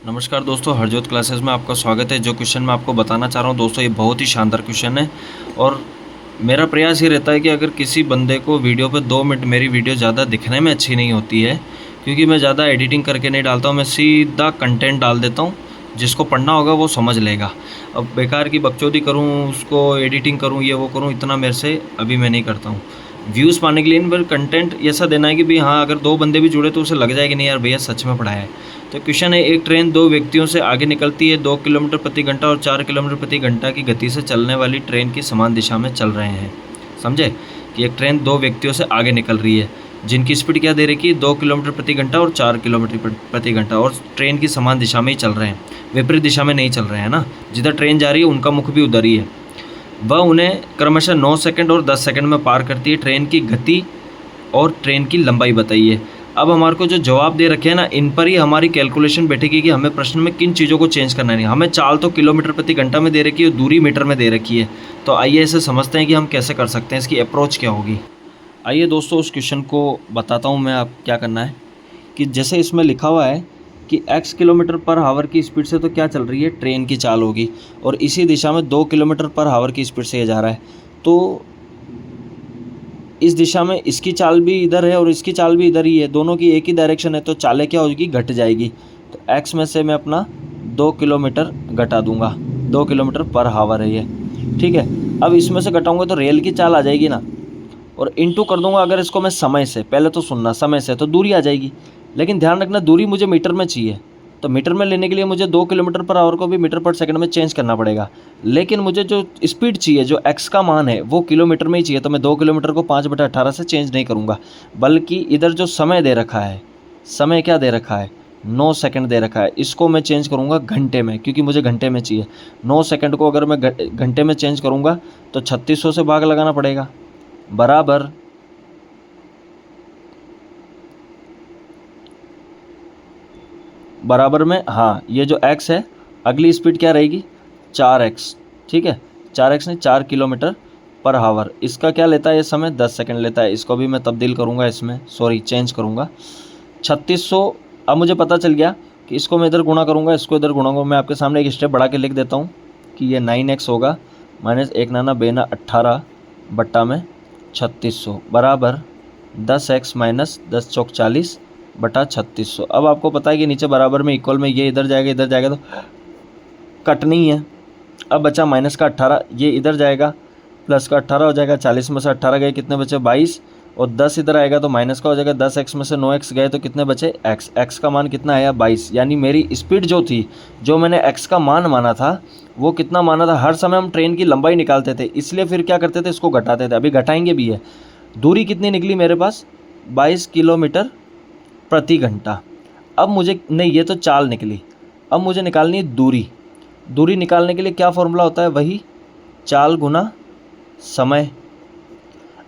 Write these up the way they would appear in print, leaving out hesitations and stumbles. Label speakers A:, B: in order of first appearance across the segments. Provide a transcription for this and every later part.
A: नमस्कार दोस्तों, हरजोत क्लासेस में आपका स्वागत है। जो क्वेश्चन मैं आपको बताना चाह रहा हूँ दोस्तों, ये बहुत ही शानदार क्वेश्चन है और मेरा प्रयास ये रहता है कि अगर किसी बंदे को वीडियो पे 2 मिनट मेरी वीडियो ज़्यादा दिखने में अच्छी नहीं होती है, क्योंकि मैं ज़्यादा एडिटिंग करके नहीं डालता हूँ, मैं सीधा कंटेंट डाल देता हूँ। जिसको पढ़ना होगा वो समझ लेगा। अब बेकार की बकचोदी करूँ, उसको एडिटिंग करूँ, ये वो करूँ, इतना मेरे से अभी मैं नहीं करता हूँ। व्यूज़ पाने के लिए इन पर कंटेंट ऐसा देना है कि भाई हाँ, अगर 2 बंदे भी जुड़े तो उसे लग जाए कि नहीं यार भैया सच में पढ़ाया है। तो क्वेश्चन है, एक ट्रेन 2 व्यक्तियों से आगे निकलती है। 2 किलोमीटर प्रति घंटा और 4 किलोमीटर प्रति घंटा की गति से चलने वाली ट्रेन की समान दिशा में चल रहे हैं। समझे कि एक ट्रेन 2 व्यक्तियों से आगे निकल रही है, जिनकी स्पीड क्या दे रखी है, 2 किलोमीटर प्रति घंटा और 4 किलोमीटर प्रति घंटा, और ट्रेन की समान दिशा में ही चल रहे हैं, विपरीत दिशा में नहीं चल रहे हैं ना। जिधर ट्रेन जा रही है उनका मुख भी उधर ही है। वह उन्हें क्रमशः 9 सेकंड और 10 सेकंड में पार करती है। ट्रेन की गति और ट्रेन की लंबाई बताइए। अब हमारे को जो जवाब दे रखे हैं ना, इन पर ही हमारी कैलकुलेशन बैठेगी कि हमें प्रश्न में किन चीज़ों को चेंज करना है। हमें चाल तो किलोमीटर प्रति घंटा में दे रखी है और दूरी मीटर में दे रखी है। तो आइए इसे समझते हैं कि हम कैसे कर सकते हैं, इसकी अप्रोच क्या होगी। आइए दोस्तों, उस क्वेश्चन को बताता हूँ मैं। आप क्या करना है कि जैसे इसमें लिखा हुआ है कि x किलोमीटर पर हावर की स्पीड से तो क्या चल रही है, ट्रेन की चाल होगी, और इसी दिशा में 2 किलोमीटर पर हावर की स्पीड से ये जा रहा है। तो इस दिशा में इसकी चाल भी इधर है और इसकी चाल भी इधर ही है, दोनों की एक ही डायरेक्शन है। तो चालें क्या होगी, घट जाएगी। तो x में से मैं अपना 2 किलोमीटर घटा दूंगा। 2 किलोमीटर पर हावर है ये, ठीक है। अब इसमें से घटाऊंगा तो रेल की चाल आ जाएगी ना, और इंटू कर दूंगा अगर इसको मैं समय से, पहले तो सुनना, समय से तो दूरी आ जाएगी। लेकिन ध्यान रखना, दूरी मुझे मीटर में चाहिए, तो मीटर में लेने के लिए मुझे 2 किलोमीटर पर आवर को भी मीटर पर सेकंड में चेंज करना पड़ेगा। लेकिन मुझे जो स्पीड चाहिए, जो x का मान है, वो किलोमीटर में ही चाहिए। तो मैं 2 किलोमीटर को 5/18 से चेंज नहीं करूँगा, बल्कि इधर जो समय दे रखा है, समय क्या दे रखा है, 9 सेकंड दे रखा है, इसको मैं चेंज करूँगा घंटे में, क्योंकि मुझे घंटे में चाहिए। 9 सेकंड को अगर मैं घंटे में चेंज करूँगा तो 3600 से भाग लगाना पड़ेगा, बराबर बराबर में, हाँ, ये जो x है, अगली स्पीड क्या रहेगी, 4x, ठीक है। 4x नहीं, 4 किलोमीटर पर हावर। इसका क्या लेता है ये समय, 10 सेकंड लेता है। इसको भी मैं तब्दील करूँगा इसमें, सॉरी चेंज करूँगा। 3600। अब मुझे पता चल गया कि इसको मैं इधर गुणा करूँगा, इसको इधर गुणा करूँगा। मैं आपके सामने एक स्टेप बढ़ा के लिख देता हूँ कि ये 9x होगा, माइनस 1 नाना बेना 18 बट्टा में 3600 बराबर 10x माइनस 10 चौक 40 बटा 3600। अब आपको पता है कि नीचे बराबर में इक्वल में ये इधर जाएगा तो कट नहीं है। अब बचा माइनस का 18, ये इधर जाएगा, प्लस का 18 हो जाएगा। 40 में से 18 गए, कितने बचे, 22, और 10 इधर आएगा तो माइनस का हो जाएगा। 10x में से 9x गए तो कितने बचे, x का मान कितना आया, 22। यानी मेरी स्पीड जो थी, जो मैंने x का मान माना था, वो कितना माना था। हर समय हम ट्रेन की लंबाई निकालते थे, इसलिए फिर क्या करते थे, इसको घटाते थे। अभी घटाएंगे भी है। दूरी कितनी निकली मेरे पास, 22 किलोमीटर प्रति घंटा। अब मुझे, नहीं, ये तो चाल निकली, अब मुझे निकालनी है दूरी। दूरी निकालने के लिए क्या फॉर्मूला होता है, वही चाल गुना समय।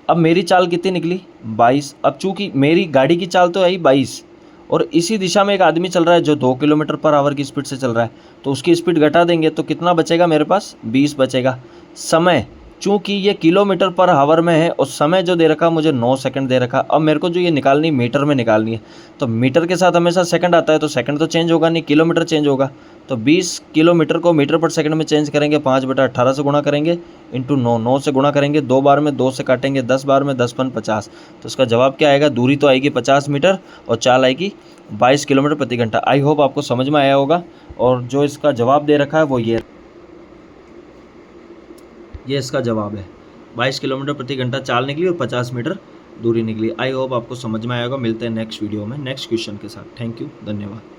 A: अब मेरी चाल कितनी निकली, 22। अब चूंकि मेरी गाड़ी की चाल तो आई 22, और इसी दिशा में एक आदमी चल रहा है जो 2 किलोमीटर पर आवर की स्पीड से चल रहा है, तो उसकी स्पीड घटा देंगे तो कितना बचेगा मेरे पास, 20 बचेगा। समय, चूंकि ये किलोमीटर पर आवर में है और समय जो दे रखा मुझे 9 सेकंड दे रखा। अब मेरे को जो ये निकालनी, मीटर में निकालनी है, तो मीटर के साथ हमेशा सेकंड आता है, तो सेकंड तो चेंज होगा नहीं, किलोमीटर चेंज होगा। तो 20 किलोमीटर को मीटर पर सेकंड में चेंज करेंगे, 5/18 से गुणा करेंगे, इंटू 9, 9 से गुणा करेंगे, 2 बार में 2 से काटेंगे, 10 बार में 10 पन 50। तो इसका जवाब क्या आएगा, दूरी तो आएगी 50 मीटर और चाल आएगी 22 किलोमीटर प्रति घंटा। आई होप आपको समझ में आया होगा। और जो इसका जवाब दे रखा है वो ये इसका जवाब है। 22 किलोमीटर प्रति घंटा चाल निकली और 50 मीटर दूरी निकली। आई होप आपको समझ में आएगा। मिलते हैं नेक्स्ट वीडियो में नेक्स्ट क्वेश्चन के साथ। थैंक यू, धन्यवाद।